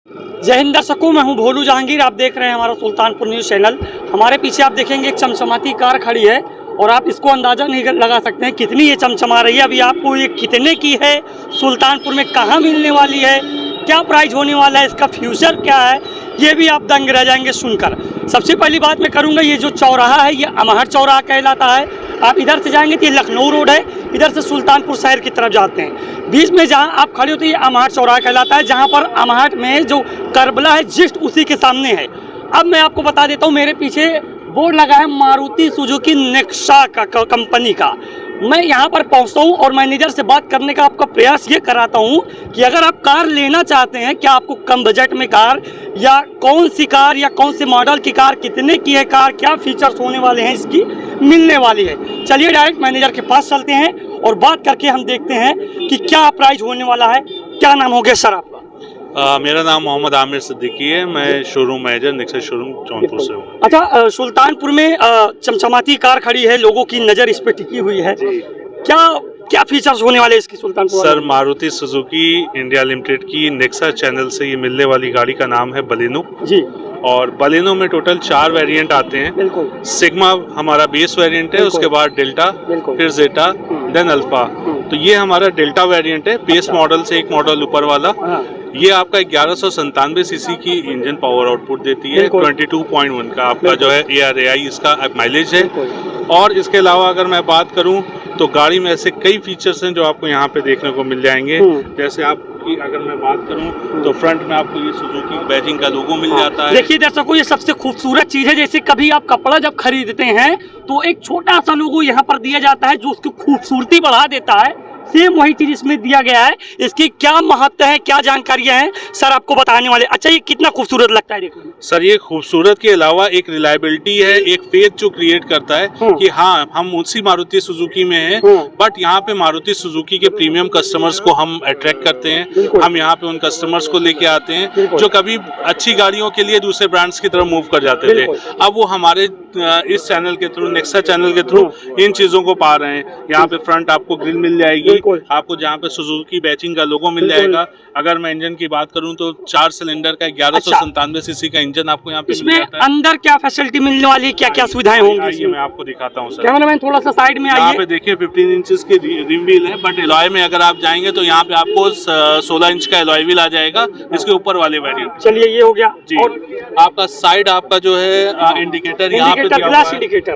जय हिंद दर्शकों, मैं हूं भोलू जहांगीर। आप देख रहे हैं हमारा सुल्तानपुर न्यूज़ चैनल। हमारे पीछे आप देखेंगे एक चमचमाती कार खड़ी है और आप इसको अंदाज़ा नहीं लगा सकते हैं कितनी ये चमचमा रही है। अभी आपको ये कितने की है, सुल्तानपुर में कहाँ मिलने वाली है, क्या प्राइस होने वाला है, इसका फ्यूचर क्या है, ये भी आप दंग रह जाएंगे सुनकर। सबसे पहली बात मैं करूँगा, ये जो चौराहा है ये अमहर चौराहा कहलाता है। आप इधर से जाएंगे तो ये लखनऊ रोड है, इधर से सुल्तानपुर शहर की तरफ जाते हैं। बीच में जहां आप खड़े हो तो ये अमहर चौराहा कहलाता है, जहां पर अमहर में जो करबला है जस्ट उसी के सामने है। अब मैं आपको बता देता हूं, मेरे पीछे बोर्ड लगा है मारुति सुजुकी नेक्सा का कंपनी का। मैं यहां पर पहुंचता हूं और मैनेजर से बात करने का आपका प्रयास ये कराता हूं कि अगर आप कार लेना चाहते हैं, क्या आपको कम बजट में कार, या कौन सी कार या कौन से मॉडल की कार, कितने की है कार, क्या फीचर्स होने वाले हैं इसकी, मिलने वाली है। चलिए डायरेक्ट मैनेजर के पास चलते हैं और बात करके हम देखते हैं कि क्या प्राइस होने वाला है। क्या नाम हो गया सर आपका? मेरा नाम मोहम्मद आमिर सिद्दीकी है। मैं showroom manager Nexa showroom Jaunpur से हूँ। अच्छा, सुल्तानपुर में चमचमाती कार खड़ी है, लोगों की नज़र इस पे टिकी हुई है। क्या क्या फीचर्स होने वाले इसकी Sultanpur? Sir, Maruti Suzuki India limited की नेक्सा चैनल से ये मिलने वाली गाड़ी का नाम है बलेनो जी। और बलेनो में टोटल 4 वेरिएंट आते हैं। बिल्कुल। सिग्मा हमारा बेस वेरिएंट है, उसके बाद डेल्टा, फिर जेटा, देन अल्फा। तो ये हमारा डेल्टा वेरिएंट है, बेस मॉडल से एक मॉडल ऊपर वाला। ये आपका 1197 सीसी की इंजन पावर आउटपुट देती है। 22.1 का आपका जो है ARAI इसका माइलेज है। और इसके अलावा अगर मैं बात करूं तो गाड़ी में ऐसे कई फीचर्स हैं जो आपको यहाँ पे देखने को मिल जाएंगे। जैसे आपकी अगर मैं बात करूं तो फ्रंट में आपको ये सुजुकी बैजिंग का लोगो मिल जाता है। देखिए दर्शकों, ये सबसे खूबसूरत चीज़ है। जैसे कभी आप कपड़ा जब खरीदते हैं तो एक छोटा सा लोगो यहाँ पर दिया जाता है जो उसकी खूबसूरती बढ़ा देता है, सेम वही चीज इसमें दिया गया है। इसकी क्या महत्व है, क्या जानकारियां हैं, सर आपको बताने वाले। अच्छा, ये कितना खूबसूरत लगता है देखो। सर, ये खूबसूरत के अलावा एक रिलायबिलिटी है, एक फेथ जो क्रिएट करता है कि हाँ, हम उसी मारुति सुजुकी में हैं, बट यहाँ पे मारुति सुजुकी के प्रीमियम कस्टमर्स को हम अट्रैक्ट करते हैं। हम यहाँ पे उन कस्टमर्स को लेके आते हैं जो कभी अच्छी गाड़ियों के लिए दूसरे ब्रांड्स की तरफ मूव कर जाते थे। अब वो हमारे इस चैनल के थ्रू, नेक्सा चैनल के थ्रू इन चीजों को पा रहे हैं। यहाँ पे फ्रंट आपको ग्रिल मिल जाएगी, आपको जहाँ पे सुजुकी बैचिंग का लोगो मिल जाएगा। अगर मैं इंजन की बात करूँ तो 4 सिलेंडर का 1197 सीसी का इंजन आपको यहाँ पे मिल जाता है। अंदर क्या फैसिलिटी मिलने वाली है, क्या क्या सुविधाएं होंगी? ये मैं आपको दिखाता हूँ सर। कैमरामैन थोड़ा सा साइड में आइए। यहाँ पे देखिए 15 इंचेस की रिम व्हील है, बट एलॉय में अगर आप जाएंगे तो यहाँ पे आपको 16 इंच का एलॉय व्हील आ जाएगा इसके ऊपर वाले वेरिएंट। चलिए, ये हो गया जी। और आपका साइड आपका जो है इंडिकेटर यहाँ पे दिया हुआ है।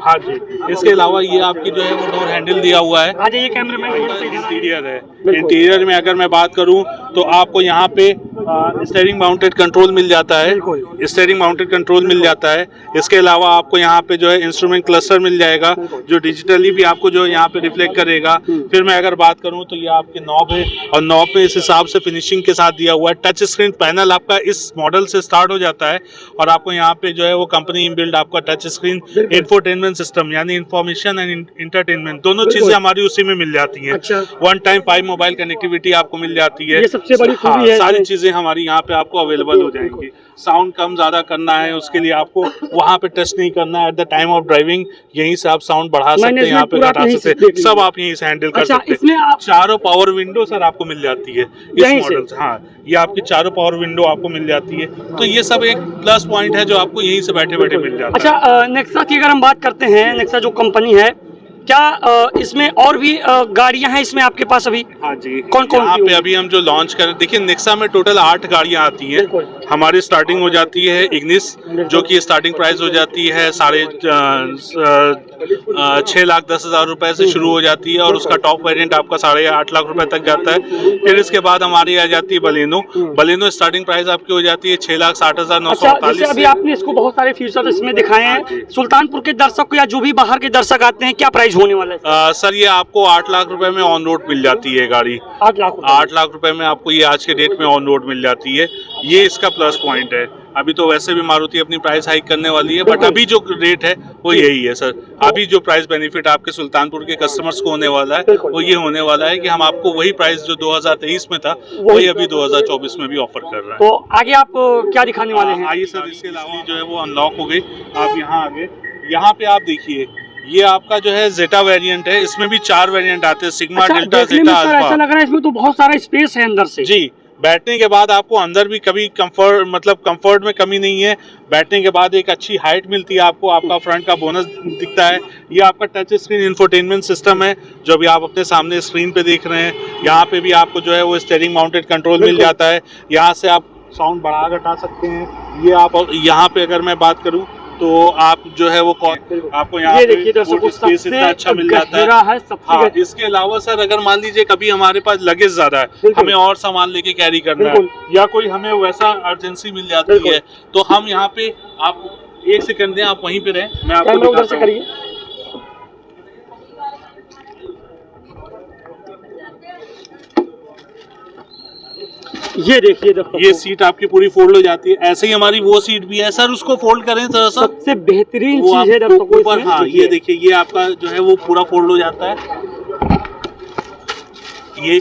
हाँ जी। इसके अलावा ये आपकी जो है वो डोर हैंडल दिया हुआ है। ये कैमरामैन इंटीरियर है। इंटीरियर में अगर मैं बात करूं तो आपको यहाँ पे स्टीयरिंग माउंटेड कंट्रोल मिल जाता है। स्टीयरिंग माउंटेड कंट्रोल मिल जाता है। इसके अलावा आपको यहाँ पे जो है इंस्ट्रूमेंट क्लस्टर मिल जाएगा जो डिजिटली भी आपको जो है यहाँ पे रिफ्लेक्ट करेगा। फिर मैं अगर बात करूँ तो ये आपके नॉब है और नॉब पे इस हिसाब से फिनिशिंग के साथ दिया हुआ है। टच स्क्रीन पैनल आपका इस मॉडल से स्टार्ट हो जाता है और आपको यहाँ पे जो है वो कंपनी इनबिल्ड आपका टच स्क्रीन इंफोटेनमेंट सिस्टम यानी इंफॉर्मेशन एंड इंटरटेनमेंट दोनों चीजें हमारी उसी में मिल जाती हैं। 1 टाइम 5 मोबाइल कनेक्टिविटी आपको मिल जाती है। ये सबसे बड़ी खूबी है। सारी चीजें हमारी यहाँ पे आपको अवेलेबल हो जाएंगी। साउंड कम ज्यादा करना है उसके लिए आपको वहाँ पे टच नहीं करना है। At the time of driving यहीं से आप साउंड बढ़ा सकते हैं, यहाँ पे घटा सकते हैं, सब आप यहीं से हैंडल कर सकते हैं। चारों पावर विंडो सर आपको मिल जाती है इस मॉडल से। हाँ, ये आपकी चारों पावर विंडो आपको मिल जाती है। तो ये सब एक प्लस पॉइंट है जो आपको यहीं से बैठे बैठे मिल जाता है। अच्छा, नेक्सा की अगर हम बात करते हैं, नेक्सा जो कंपनी है, क्या इसमें और भी गाड़ियां हैं इसमें आपके पास अभी? हाँ जी। कौन कौन यहाँ पे अभी हम जो लॉन्च कर, देखिए नेक्सा में टोटल 8 गाड़ियां आती हैं। हमारी स्टार्टिंग हो जाती है इग्निस, जो कि स्टार्टिंग प्राइस हो जाती है 6,10,000 रुपए से शुरू हो जाती है और उसका टॉप वेरिएंट आपका 8.5 लाख रुपए तक जाता है। फिर इसके बाद हमारी आ जाती है बलेनो। बलेनो स्टार्टिंग प्राइस आपकी हो जाती है 6,60,948। अभी आपने इसको बहुत सारे फीचर इसमें दिखाए हैं। सुल्तानपुर के दर्शक को या जो भी बाहर के दर्शक आते हैं, क्या प्राइस होने वाला है? सर, ये आपको 8 लाख रुपए में ऑन रोड मिल जाती है गाड़ी। 8 लाख रुपए में आपको ये आज के डेट में ऑन रोड मिल जाती है। ये इसका प्लस पॉइंट है। अभी तो वैसे भी मारुति अपनी प्राइस हाइक करने वाली है, बट अभी जो रेट है वो यही है सर। अभी जो प्राइस बेनिफिट आपके सुल्तानपुर के कस्टमर्स को होने वाला है वो ये होने वाला है कि हम आपको वही प्राइस जो 2023 में था वही अभी 2024 में भी ऑफर कर रहे हैं। तो आगे आप क्या दिखाने वाले हैं? आइए सर, इसके अलावा जो है वो अनलॉक हो गई। आप यहाँ आगे, यहाँ पे आप देखिए, ये आपका जो है जेटा वेरिएंट है। इसमें भी 4 वेरिएंट आते हैं, सिग्मा, डेल्टा, जेटा, अल्फा। ऐसा लग रहा है इसमें तो बहुत सारा स्पेस है अंदर से। जी, बैठने के बाद आपको अंदर भी कभी कंफर्ट में कमी नहीं है। बैठने के बाद एक अच्छी हाइट मिलती है आपको, आपका फ्रंट का बोनस दिखता है। ये आपका टच स्क्रीन इंफोटेनमेंट सिस्टम है जो भी आप अपने सामने स्क्रीन पे देख रहे हैं। यहाँ पे भी आपको जो है वो स्टीयरिंग माउंटेड कंट्रोल मिल जाता है। यहाँ से आप साउंड बढ़ा घटा सकते हैं। ये आप यहाँ पे अगर मैं बात करूँ तो आप जो है वो आपको यहाँ पे स्पेस इतना अच्छा मिल जाता है। हाँ, इसके अलावा सर अगर मान लीजिए कभी हमारे पास लगेज ज्यादा है, हमें और सामान लेके कैरी करना है या कोई हमें वैसा अर्जेंसी मिल जाती है तो हम यहाँ पे, आप एक सेकंड दें, आप वहीं पे रहें, मैं आपको दिखाता हूँ। ये देखिए ये सीट आपकी पूरी फोल्ड हो जाती है। ऐसे ही हमारी वो सीट भी है सर, उसको फोल्ड करें थोड़ा सा, सबसे बेहतरीन चीज है ऊपर। हाँ, ये देखिए, ये आपका जो है वो पूरा फोल्ड हो जाता है। ये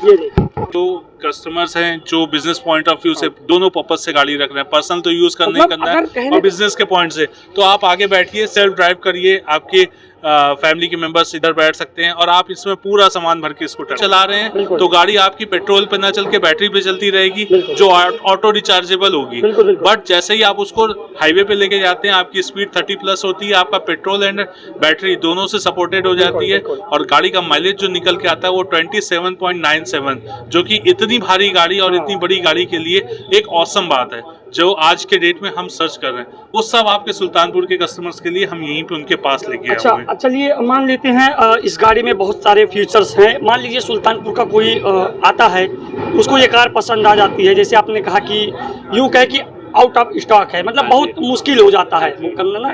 तो कस्टमर्स हैं जो बिजनेस पॉइंट ऑफ व्यू से दोनों पर्पज से गाड़ी रख रहे हैं, पर्सनल तो यूज करना ही करना है और बिजनेस के पॉइंट से, तो आप आगे बैठिए, सेल्फ ड्राइव करिए, आपके फैमिली के मेंबर्स इधर बैठ सकते हैं और आप इसमें पूरा सामान भर के स्कूटर चला रहे हैं तो गाड़ी आपकी पेट्रोल पे ना चल के बैटरी पे चलती रहेगी जो ऑटो रिचार्जेबल होगी। बट जैसे ही आप उसको हाईवे पे लेके जाते हैं आपकी स्पीड 30+ होती है, आपका पेट्रोल एंड बैटरी दोनों से सपोर्टेड हो जाती है और गाड़ी का माइलेज जो निकल के आता है वो 27.97, जो कि इतनी भारी गाड़ी और इतनी बड़ी गाड़ी के लिए एक ऑसम बात है जो आज के डेट में हम सर्च कर रहे हैं। वो सब आपके सुल्तानपुर के कस्टमर्स के लिए हम यहीं पे उनके पास लेके आए हैं। चलिए मान लेते हैं इस गाड़ी में बहुत सारे फीचर्स हैं। मान लीजिए सुल्तानपुर का कोई आता है, उसको ये कार पसंद आ जाती है, जैसे आपने कहा कि यूँ कहे कि आउट ऑफ स्टॉक है, मतलब बहुत मुश्किल हो जाता है बुक करना ना,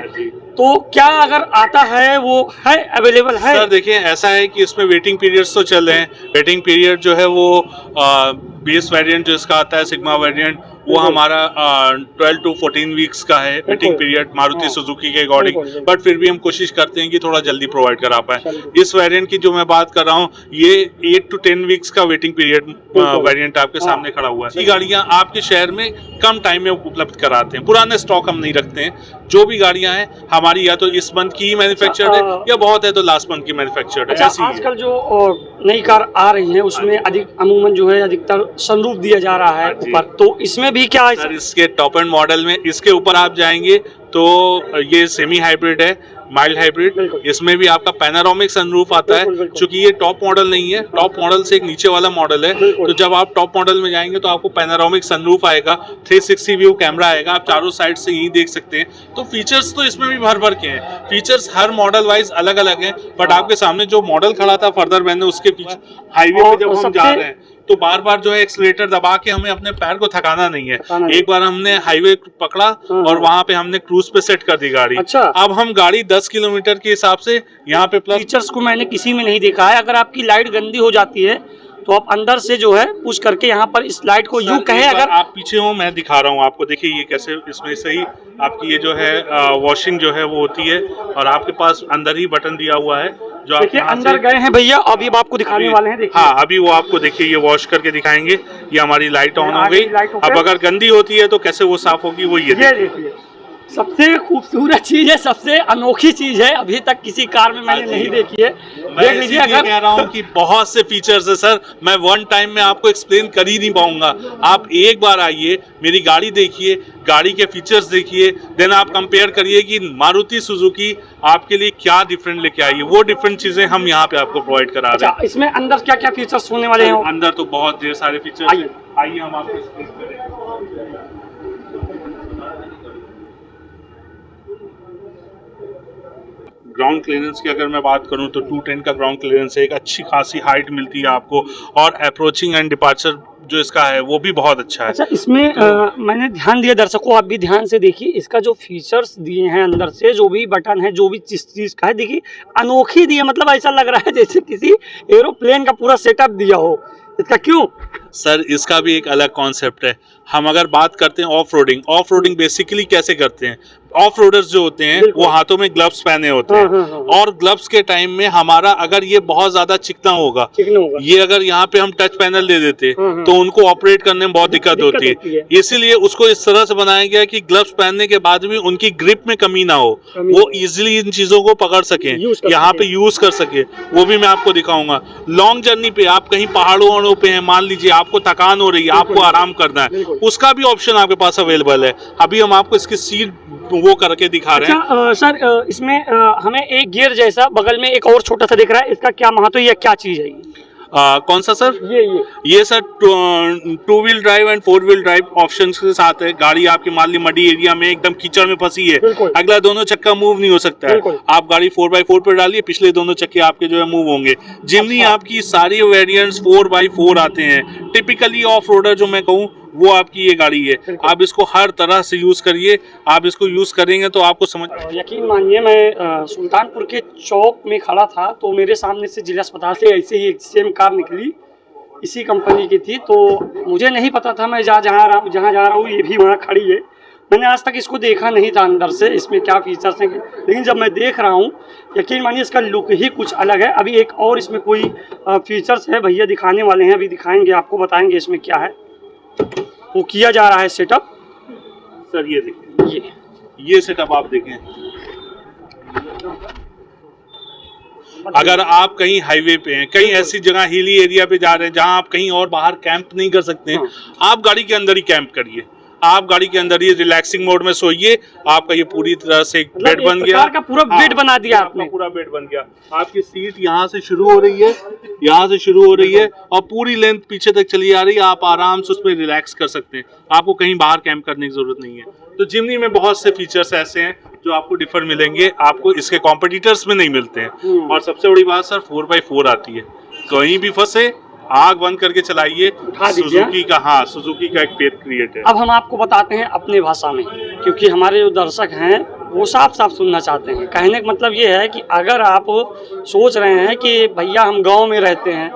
तो क्या अगर आता है वो है अवेलेबल है? सर देखिए, ऐसा है कि इसमें वेटिंग पीरियड्स तो चल रहे हैं। वेटिंग पीरियड जो है वो बेस वेरिएंट जो इसका आता है सिग्मा वेरिएंट, वो हमारा 12 to 14 वीक्स का है वेटिंग पीरियड मारुति सुजुकी के अकॉर्डिंग, बट फिर भी हम कोशिश करते हैं कि थोड़ा जल्दी प्रोवाइड करा पाए। इस वेरिएंट की जो मैं बात कर रहा हूँ ये 8 to 10 वीक्स का वेटिंग पीरियड वेरिएंट आपके सामने खड़ा हुआ है। ये गाड़ियाँ आपके शहर में कम टाइम में उपलब्ध कराते हैं, पुराने स्टॉक हम नहीं रखते हैं। जो भी गाड़ियाँ हैं हमारी या तो इस मंथ की मैन्युफैक्चर्ड है या बहुत है तो लास्ट मंथ की मैन्युफैक्चर्ड है। आजकल जो नई कार आ रही है उसमें अमूमन जो है अधिकतर सनरूफ दिया जा रहा है ऊपर, तो इसमें भी क्या है सर? इसके टॉप एंड मॉडल में इसके ऊपर आप जाएंगे तो ये सेमी हाइब्रिड है, माइल्ड हाइब्रिड। इसमें भी आपका पैनोरामिक सनरूफ आता है, क्योंकि ये टॉप मॉडल नहीं है, टॉप मॉडल से एक नीचे वाला मॉडल है। तो जब आप टॉप मॉडल में जाएंगे तो आपको पैनोरामिक सनरूफ आएगा, 360 व्यू कैमरा आएगा, आप चारों साइड से यही देख सकते हैं। तो फीचर्स तो इसमें भी भर भर के हैं, फीचर्स हर मॉडल वाइज अलग अलग हैं। बट आपके सामने जो मॉडल खड़ा था फर्दर मैंने उसके पीछे हाईवे पे जब हम जा रहे हैं तो बार बार जो है एक्सीलरेटर दबा के हमें अपने पैर को थकाना नहीं है। एक बार हमने हाईवे पकड़ा और वहां पे हमने क्रूज पे सेट कर दी गाड़ी। अब हम गाड़ी 10 किलोमीटर के हिसाब से यहाँ पे प्लस फीचर्स को मैंने किसी में नहीं देखा है। अगर आपकी लाइट गंदी हो जाती है तो आप अंदर से जो है पुश करके यहाँ पर इस लाइट को यूं कहे, अगर आप पीछे हो मैं दिखा रहा हूँ आपको, देखिए ये कैसे इसमें सही आपकी ये जो है वॉशिंग जो है वो होती है और आपके पास अंदर ही बटन दिया हुआ है जो आप अंदर गए हैं भैया, अभी आपको दिखाने वाले हैं। देखिए, हाँ अभी वो आपको देखिए ये वॉश करके दिखाएंगे। ये हमारी लाइट ऑन हो गई। अब अगर गंदी होती है तो कैसे वो साफ होगी वो ये देखिए। सबसे खूबसूरत चीज है, सबसे अनोखी चीज है, अभी तक किसी कार में मैंने नहीं देखी है। देख लीजिए, अगर कह रहा हूँ कि बहुत से फीचर्स है सर, मैं वन टाइम में आपको एक्सप्लेन कर ही नहीं पाऊंगा। आप एक बार आइए, मेरी गाड़ी देखिए, गाड़ी के फीचर्स देखिए, देन आप कंपेयर करिए कि मारुति सुजुकी आपके लिए क्या डिफरेंट लेके आई है। वो डिफरेंट चीजें हम यहाँ पे आपको प्रोवाइड करा रहे हैं। इसमें अंदर क्या क्या फीचर्स होने वाले हैं? अंदर तो बहुत ढेर सारे फीचर्स। आइए हम आपको एक्सप्लेन करें। ग्राउंड क्लियरेंस की अगर मैं बात करूं तो 210 का ग्राउंड क्लियरेंस है, एक अच्छी खासी हाइट मिलती है आपको और अप्रोचिंग एंड डिपार्चर जो इसका है वो भी बहुत अच्छा है। अच्छा, इसमें मैंने ध्यान दिया, दर्शकों आप भी ध्यान से देखिए, इसका जो फीचर्स दिए हैं अंदर से, जो भी बटन है, जो भी चीज का है, देखिए अनोखी दिए, मतलब ऐसा लग रहा है जैसे किसी एरोप्लेन का पूरा सेटअप दिया हो। इसका क्यों? सर इसका भी एक अलग कॉन्सेप्ट है। हम अगर बात करते हैं ऑफ रोडिंग बेसिकली कैसे करते हैं? ऑफ रोडर्स जो होते हैं वो हाथों में ग्लव्स पहने होते हैं और ग्लव्स के टाइम में हमारा अगर ये बहुत ज्यादा चिकना होगा, ये अगर यहाँ पे हम टच पैनल दे देते तो उनको ऑपरेट करने में बहुत दिक्कत होती है। इसीलिए उसको इस तरह से बनाया गया कि ग्लव्स पहनने के बाद भी उनकी ग्रिप में कमी ना हो, वो इजिली इन चीजों को पकड़ सके, यहाँ पे यूज कर सके। वो भी मैं आपको दिखाऊंगा। लॉन्ग जर्नी पे आप कहीं पहाड़ों पे हैं, मान लीजिए आपको थकान हो रही है, आपको आराम करना है, उसका भी ऑप्शन आपके पास अवेलेबल है। अभी हम आपको इसकी सीट वो करके दिखा रहे हैं। सर इसमें हमें एक गियर जैसा बगल में एक और छोटा सा दिख रहा है, इसका क्या महत्व है, ये क्या चीज है? कौन सा सर? ये sir 2 wheel drive and 4 wheel drive options के साथ है। गाड़ी आपकी मान ली मडी एरिया में एकदम कीचड़ में फंसी है, अगला दोनों चक्का मूव नहीं हो सकता है, आप गाड़ी 4x4 पर डालिए, पिछले दोनों चक्के आपके जो है मूव होंगे। जिमनी आपकी सारी वेरिएंट्स 4x4 आते हैं। टिपिकली ऑफ रोडर जो मैं कहूँ वो आपकी ये गाड़ी है। आप इसको हर तरह से यूज करिए, आप इसको यूज करेंगे तो आपको समझ। यकीन मानिए मैं सुल्तानपुर के चौक में खड़ा था तो मेरे सामने से जिला अस्पताल से ऐसे ही एक सेम कार निकली, इसी कंपनी की थी। तो मुझे नहीं पता था, मैं जहाँ जा रहा हूँ ये भी वहाँ खड़ी है। मैंने आज तक इसको देखा नहीं था अंदर से, इसमें क्या फीचर्स हैं, लेकिन जब मैं देख रहा हूँ यकीन मानिए इसका लुक ही कुछ अलग है। अभी एक और इसमें कोई फीचर्स है, भैया दिखाने वाले हैं, अभी दिखाएंगे, आपको बताएंगे इसमें क्या है। वो किया जा रहा है सेटअप। सर ये देखिए, ये सेटअप आप देखें। अगर आप कहीं हाईवे पे हैं, कहीं ऐसी जगह हिली एरिया पे जा रहे हैं जहां आप कहीं और बाहर कैंप नहीं कर सकते हैं, आप गाड़ी के अंदर ही कैंप करिए, आप गाड़ी के अंदर ही रिलैक्सिंग मोड में सोइए। आपका ये पूरी तरह से एक बेड बन गया, का पूरा बेड बना दिया आपने, पूरा बेड बन गया। आपकी सीट यहाँ से शुरू हो रही है, यहाँ से शुरू हो रही है और पूरी लेंथ पीछे तक चली आ रही है। आप आराम से उस पर रिलैक्स कर सकते हैं, आपको कहीं बाहर कैंप करने की जरूरत नहीं है। तो जिमनी में बहुत से फीचर्स ऐसे हैं जो आपको डिफर मिलेंगे, आपको इसके कॉम्पिटिटर्स में नहीं मिलते हैं। और सबसे बड़ी बात सर 4x4 आती है, कहीं भी फंसे आग बंद करके चलाइए। सुजुकी का, हाँ सुजुकी का एक फेथ क्रिएट है। अब हम आपको बताते हैं अपनी भाषा में, क्योंकि हमारे जो दर्शक हैं वो साफ साफ सुनना चाहते हैं। कहने का मतलब ये है कि अगर आप सोच रहे हैं कि भैया हम गांव में रहते हैं,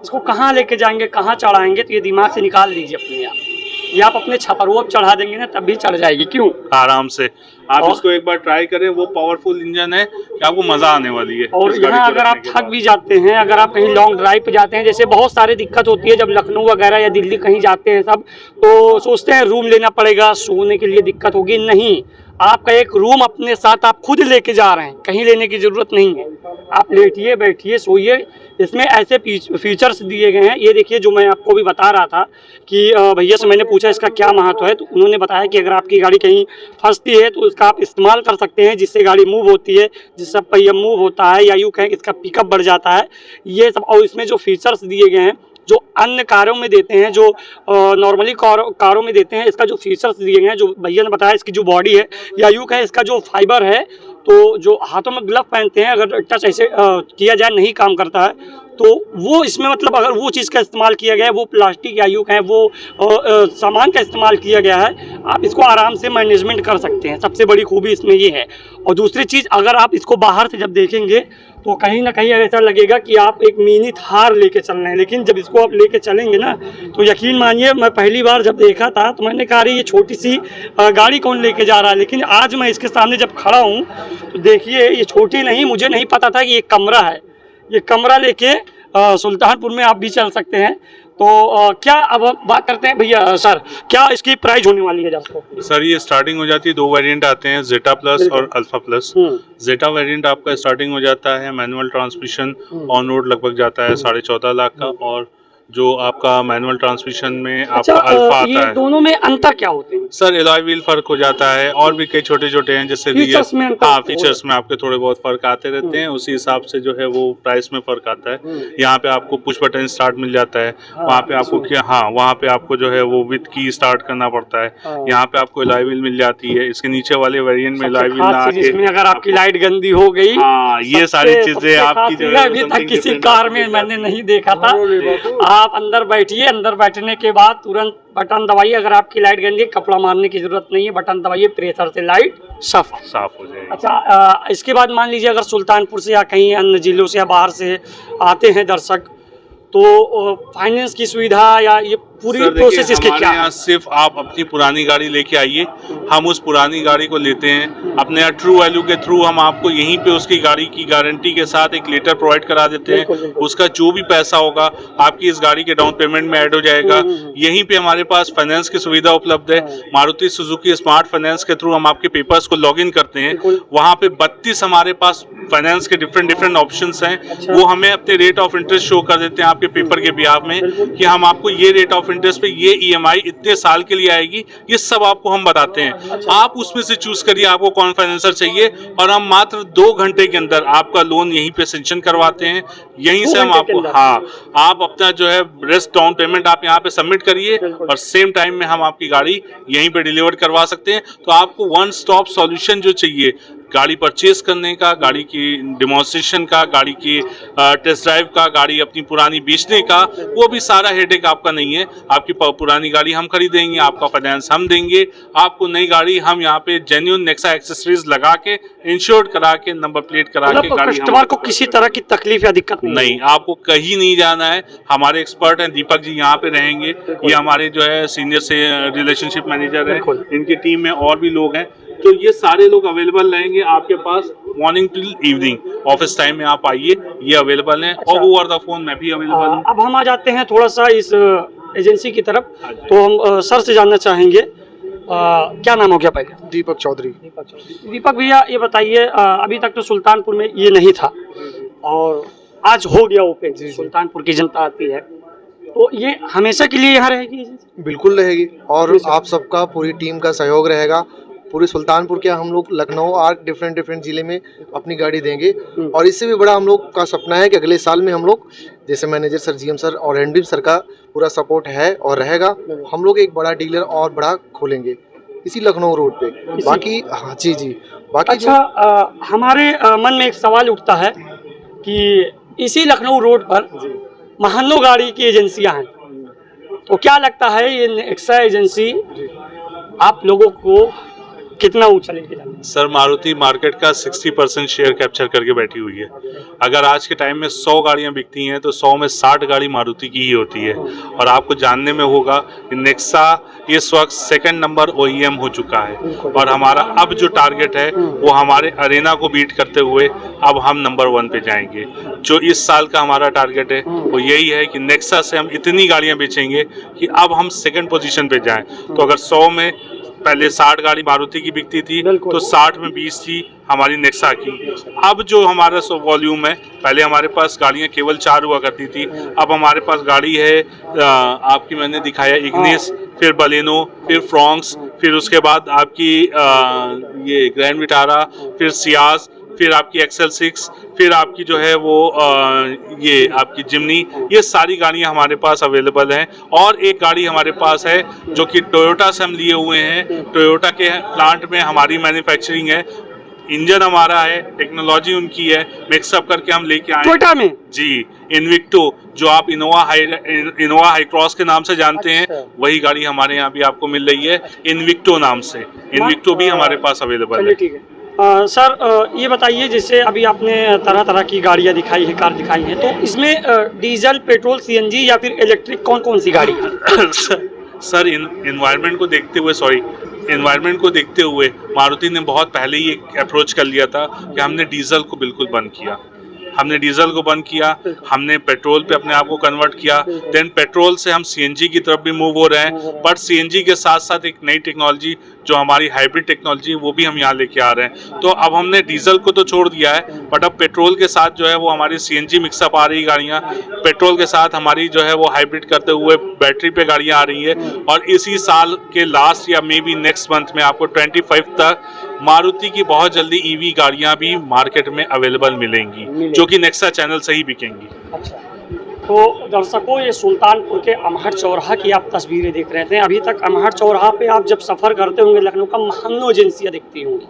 इसको कहाँ लेके जाएंगे, कहाँ चढ़ाएंगे, तो ये दिमाग से निकाल दीजिए अपने आप। ये आप अपने छपरुआ चढ़ा देंगे ना तब भी चढ़ जाएगी। क्यों? आराम से आप इसको एक बार ट्राई करें, वो पावरफुल इंजन है कि आपको मजा आने वाली है। और यहाँ अगर आप थक भी जाते हैं, अगर आप कहीं लॉन्ग ड्राइव पे जाते हैं, जैसे बहुत सारी दिक्कत होती है जब लखनऊ वगैरह या दिल्ली कहीं जाते हैं सब, तो सोचते हैं रूम लेना पड़ेगा, सोने के लिए दिक्कत होगी। नहीं, आपका एक रूम अपने साथ आप खुद लेके जा रहे हैं, कहीं लेने की जरूरत नहीं है। आप लेटिए, बैठिए, सोइए। इसमें ऐसे फीचर्स दिए गए हैं, ये देखिए जो मैं आपको भी बता रहा था कि भैया से मैंने पूछा इसका क्या महत्व है, तो उन्होंने बताया कि अगर आपकी गाड़ी कहीं फंसती है तो इसका आप इस्तेमाल कर सकते हैं, जिससे गाड़ी मूव होती है, जिससे पहिया मूव होता है, या यूँ कहें इसका पिकअप बढ़ जाता है, ये सब। और इसमें जो फीचर्स दिए गए हैं जो अन्य कारों में देते हैं, जो नॉर्मली कारों में देते हैं, इसका जो फीचर्स दिए गए हैं, जो भैया ने बताया, इसकी जो बॉडी है या यूँ कहें इसका जो फाइबर है, तो जो हाथों में ग्लव पहनते हैं, अगर टच ऐसे किया जाए नहीं काम करता है, तो वो इसमें मतलब अगर वो चीज़ का इस्तेमाल किया गया है, वो प्लास्टिक या यूँ कहें वो सामान का इस्तेमाल किया गया है, आप इसको आराम से मैनेजमेंट कर सकते हैं। सबसे बड़ी खूबी इसमें ये है। और दूसरी चीज़, अगर आप इसको बाहर से जब देखेंगे तो कहीं ना कहीं ऐसा लगेगा कि आप एक मिनी थार लेके चल रहे हैं, लेकिन जब इसको आप लेके चलेंगे ना तो यकीन मानिए, मैं पहली बार जब देखा था तो मैंने कहा ये छोटी सी गाड़ी कौन लेके जा रहा है, लेकिन आज मैं इसके सामने जब खड़ा हूँ तो देखिए ये छोटी नहीं, मुझे नहीं पता था कि ये कमरा है। ये कमरा लेके सुल्तानपुर में आप भी चल सकते हैं। तो क्या अब बात करते हैं भैया, सर क्या इसकी प्राइस होने वाली है आपको? सर ये स्टार्टिंग हो जाती है, 2 वेरिएंट आते हैं, जेटा प्लस और अल्फा प्लस। जेटा वेरिएंट आपका स्टार्टिंग हो जाता है मैनुअल ट्रांसमिशन, ऑन रोड लगभग जाता है 14.5 लाख का, और जो आपका मैनुअल ट्रांसमिशन में आपका अल्फा आता है। दोनों में अंतर क्या होते हैं? सर एलॉय व्हील फर्क हो जाता है, और भी कई छोटे छोटे हैं, जैसे फीचर्स में फीचर्स में आपके थोड़े बहुत फर्क आते रहते हैं, उसी हिसाब से जो है वो प्राइस में फर्क आता है। यहाँ पे आपको पुश बटन स्टार्ट मिल जाता है, वहाँ पे आपको वहाँ पे आपको जो है वो विद की स्टार्ट करना पड़ता है। यहाँ पे आपको एलॉय व्हील मिल जाती है, इसके नीचे वाले वेरिएंट में एलॉय व्हील ना आके, अगर आपकी लाइट गंदी हो गई, ये सारी चीजें आपकी जो है अभी तक किसी कार में मैंने नहीं देखा था। आप अंदर बैठिए, अंदर बैठने के बाद तुरंत बटन दबाइए, अगर आपकी लाइट गंदी, कपड़ा मारने की जरूरत नहीं है, बटन दबाइए, प्रेशर से लाइट साफ हो जाएगी। अच्छा, इसके बाद मान लीजिए अगर सुल्तानपुर से या कहीं अन्य जिलों से या बाहर से आते हैं दर्शक, तो फाइनेंस की सुविधा या ये पूरी सर, देखिए, प्रोसेस इसके हमारे क्या यहाँ है? सिर्फ आप अपनी पुरानी गाड़ी लेके आइए, हम उस पुरानी गाड़ी को लेते हैं, अपने यहाँ ट्रू वैल्यू के थ्रू हम आपको यहीं पे उसकी गाड़ी की गारंटी के साथ एक लेटर प्रोवाइड करा देते हैं। उसका जो भी पैसा होगा आपकी इस गाड़ी के डाउन पेमेंट में ऐड हो जाएगा। यहीं पे हमारे पास फाइनेंस की सुविधा उपलब्ध है। मारुति सुजुकी स्मार्ट फाइनेंस के थ्रू हम आपके पेपर्स को लॉग इन करते हैं। वहाँ पे 32 हमारे पास फाइनेंस के डिफरेंट ऑप्शंस हैं। वो हमें अपने रेट ऑफ इंटरेस्ट शो कर देते हैं आपके पेपर के बिहाफ में कि हम आपको ये रेट ऑफ इंटरेस्ट पे ये ईएमआई इतने साल के लिए आएगी, ये सब आपको हम बताते हैं। आप उसमें से चूज करिए आपको कौन फाइनेंसर चाहिए, और हम मात्र 2 घंटे के अंदर आपका लोन यहीं पे सेंक्शन करवाते हैं। यहीं से हम आपको, हाँ, आप अपना जो है रेस्ट डाउन पेमेंट आप यहाँ पे सबमिट करिए और सेम टाइम में हम आपकी गाड़ी यहीं पे डिलीवर करवा सकते हैं। तो आपको वन स्टॉप सॉल्यूशन जो चाहिए गाड़ी परचेज करने का, गाड़ी की डिमॉन्स्ट्रेशन का, गाड़ी की टेस्ट ड्राइव का, गाड़ी अपनी पुरानी बेचने का, वो भी सारा हेडेक आपका नहीं है। आपकी पुरानी गाड़ी हम खरीदेंगे, आपका फाइनेंस हम देंगे, आपको नई गाड़ी हम यहाँ पे जेन्युइन नेक्सा एक्सेसरीज लगा के, इंश्योर्ड करा के, नंबर प्लेट करा के गाड़ी कस्टमर को किसी तरह की तकलीफ या दिक्कत नहीं, आपको कहीं नहीं जाना है। हमारे एक्सपर्ट हैं, दीपक जी यहाँ पे रहेंगे, ये हमारे जो है सीनियर से रिलेशनशिप मैनेजर है, इनकी टीम में और भी लोग हैं, तो ये सारे लोग अवेलेबल रहेंगे आपके पास morning till evening. Office time में आप आइए, ये अवेलेबल हैं। और ओवर द फोन मैं भी अवेलेबल हूँ। अब हम आ जाते हैं थोड़ा सा इस एजेंसी की तरफ, तो हम सर से जानना चाहेंगे, क्या नाम हो गया पहले? दीपक चौधरी। दीपक भैया, ये बताइए, अभी तक तो सुल्तानपुर में ये नहीं था और आज हो गया ओपन, सुल्तानपुर की जनता आती है, तो ये हमेशा के लिए यहाँ रहेगी? बिल्कुल रहेगी, और आप सबका पूरी टीम का सहयोग रहेगा। पूरे सुल्तानपुर के हम लोग लखनऊ और डिफरेंट जिले में अपनी गाड़ी देंगे, और इससे भी बड़ा हम लोग का सपना है कि अगले साल में हम लोग, जैसे मैनेजर सर, जीएम सर और एनडीएम सर का पूरा सपोर्ट है और रहेगा, हम लोग एक बड़ा डीलर और बड़ा खोलेंगे इसी लखनऊ रोड पे। बाकी हाँ जी बाकी अच्छा, हमारे मन में एक सवाल उठता है कि इसी लखनऊ रोड पर महानो गाड़ी की एजेंसियां हैं, तो क्या लगता है ये नेक्सा एजेंसी आप लोगों को कितना ऊंचा लेके जाना? सर, मारुति मार्केट का 60% शेयर कैप्चर करके बैठी हुई है। अगर आज के टाइम में 100 गाड़ियां बिकती हैं तो 100 में 60 गाड़ी मारुति की ही होती है। और आपको जानने में होगा कि नेक्सा इस वक्त 2nd नंबर OEM हो चुका है, और हमारा अब जो टारगेट है वो हमारे अरेना को बीट करते हुए अब हम नंबर 1 पे जाएंगे। जो इस साल का हमारा टारगेट है वो यही है कि नेक्सा से हम इतनी गाड़ियां बेचेंगे कि अब हम 2nd पोजीशन पे जाएं। तो अगर 100 में पहले 60 गाड़ी मारुति की बिकती थी तो 60 में 20 थी हमारी नेक्सा की। अब जो हमारा वॉल्यूम है, पहले हमारे पास गाड़ियां केवल 4 हुआ करती थी, अब हमारे पास गाड़ी है आपकी, मैंने दिखाया इग्निस, फिर बलेनो, फिर फ्रॉन्क्स, फिर उसके बाद आपकी ये ग्रैंड विटारा, फिर सियाज, फिर आपकी XL6, फिर आपकी जो है वो ये आपकी जिमनी। ये सारी गाड़ियां हमारे पास अवेलेबल हैं। और एक गाड़ी हमारे पास है जो कि टोयोटा से हम लिए हुए हैं। टोयोटा के प्लांट में हमारी मैन्युफैक्चरिंग है, इंजन हमारा है, टेक्नोलॉजी उनकी है, मिक्सअप करके हम लेके आए टोयोटा में जी। इन्विक्टो, जो आप इनोवा हाई क्रॉस के नाम से जानते हैं, वही गाड़ी हमारे यहाँ भी आपको मिल रही है इन्विक्टो नाम से। इन्विक्टो भी हमारे पास अवेलेबल है। ठीक है। सर, ये बताइए, जैसे अभी आपने तरह तरह की गाड़ियाँ दिखाई है, कार दिखाई है, तो इसमें डीजल, पेट्रोल, CNG या फिर इलेक्ट्रिक कौन सी गाड़ी है? सर, इन्वायरमेंट को देखते हुए मारुति ने बहुत पहले ही एक अप्रोच कर लिया था कि हमने डीजल को बिल्कुल बंद किया। हमने पेट्रोल पे अपने आप को कन्वर्ट किया। देन पेट्रोल से हम CNG की तरफ भी मूव हो रहे हैं, बट CNG के साथ साथ एक नई टेक्नोलॉजी जो हमारी हाइब्रिड टेक्नोलॉजी, वो भी हम यहाँ लेके आ रहे हैं। तो अब हमने डीजल को तो छोड़ दिया है, बट अब पेट्रोल के साथ जो है वो हमारी CNG मिक्सअप आ रही गाड़ियाँ, पेट्रोल के साथ हमारी जो है वो हाइब्रिड करते हुए बैटरी पे गाड़ियाँ आ रही है। और इसी साल के लास्ट या मे बी नेक्स्ट मंथ में आपको 25 तक मारुति की बहुत जल्दी EV गाड़ियाँ भी मार्केट में अवेलेबल मिलेंगी, जो कि नेक्सा चैनल से ही बिकेंगी। अच्छा, तो दर्शकों, ये सुल्तानपुर के अमहट चौराहा की आप तस्वीरें देख रहे थे। अभी तक अमहट चौराहा पे आप जब सफ़र करते होंगे लखनऊ का, महानो एजेंसियाँ दिखती होंगी,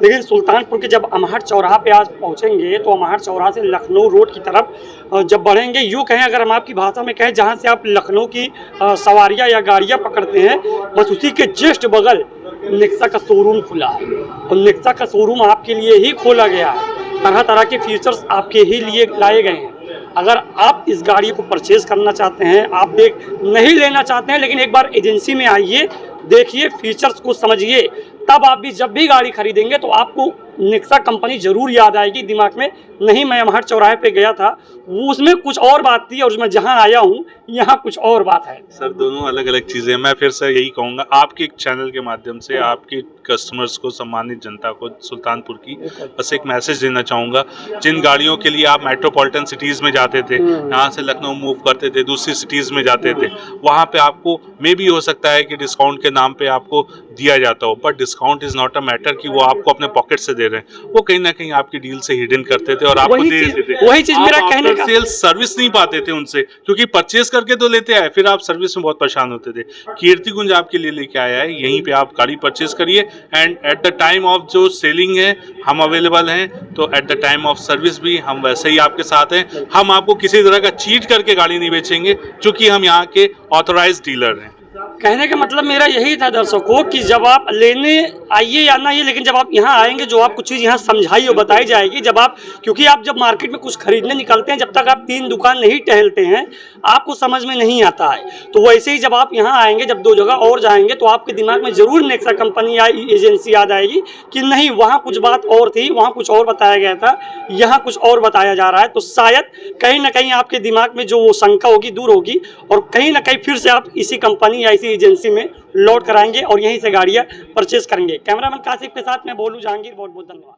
लेकिन सुल्तानपुर के जब अमहट चौराहा पे आज पहुंचेंगे तो अमहट चौराहा से लखनऊ रोड की तरफ जब बढ़ेंगे, यूँ कहें, अगर हम आपकी भाषा में कहें, जहाँ से आप लखनऊ की सवारियाँ या गाड़ियाँ पकड़ते हैं, बस उसी के जस्ट बगल नेक्सा का शोरूम खुला है। और नेक्सा का शोरूम आपके लिए ही खोला गया है, तरह तरह के फीचर्स आपके ही लिए लाए गए हैं। अगर आप इस गाड़ी को परचेज करना चाहते हैं, आप नहीं लेना चाहते हैं, लेकिन एक बार एजेंसी में आइए, देखिए, फीचर्स को समझिए, तब आप भी जब भी गाड़ी खरीदेंगे तो आपको नेक्सा कंपनी जरूर याद आएगी दिमाग में। नहीं, मैं महट चौराहे पे गया था, वो उसमें कुछ और बात थी और मैं जहां आया हूं यहाँ कुछ और बात है। सर दोनों अलग अलग चीज़ें हैं। मैं फिर से यही कहूँगा, आपके चैनल के माध्यम से आपके कस्टमर्स को, सम्मानित जनता को, सुल्तानपुर की बस एक मैसेज देना चाहूँगा। जिन गाड़ियों के लिए आप मेट्रोपॉलिटन सिटीज़ में जाते थे, यहाँ से लखनऊ मूव करते थे, दूसरी सिटीज़ में जाते थे, वहाँ पे आपको मे भी हो सकता है कि डिस्काउंट के नाम पे आपको दिया जाता हो, but discount is not a matter कि वो आपको अपने पॉकेट से दे रहे हैं। वो कहीं ना कहीं आपकी डील से हिडन करते थे और आपको दे देते थे। वही चीज मेरा कहने का, सेल्स सर्विस नहीं पाते थे उनसे, क्योंकि परचेज करके तो लेते आए, फिर आप सर्विस में बहुत परेशान होते थे। कीर्तिकुंज आपके लिए लेके आया है, यहीं पे आप गाड़ी परचेज करिए and at the time of जो सेलिंग है हम अवेलेबल हैं, तो at the time of service भी हम वैसे ही आपके साथ हैं। हम आपको किसी तरह का चीट करके गाड़ी नहीं बेचेंगे, क्योंकि हम यहाँ के ऑथोराइज्ड डीलर हैं। कहने का मतलब मेरा यही था दर्शकों कि जब आप लेने आइए या ना आइए, लेकिन जब आप यहाँ आएंगे जो आपको चीज़ यहाँ समझाई और बताई जाएगी। जब आप, क्योंकि आप जब मार्केट में कुछ खरीदने निकलते हैं, जब तक आप 3 दुकान नहीं टहलते हैं आपको समझ में नहीं आता है। तो वैसे ही जब आप यहाँ आएंगे, जब 2 जगह और जाएंगे, तो आपके दिमाग में ज़रूर नेक्सा कंपनी या एजेंसी याद आएगी कि नहीं, वहाँ कुछ बात और थी, वहाँ कुछ और बताया गया था, यहाँ कुछ और बताया जा रहा है। तो शायद कहीं ना कहीं आपके दिमाग में जो वो शंका होगी दूर होगी और कहीं ना कहीं फिर से आप इसी कंपनी या इसी एजेंसी में लौट कराएंगे और यहीं से गाड़ियाँ परचेज करेंगे। कैमरामैन कासिफ के साथ मैं बोलू जहांगीर, बहुत बहुत धन्यवाद।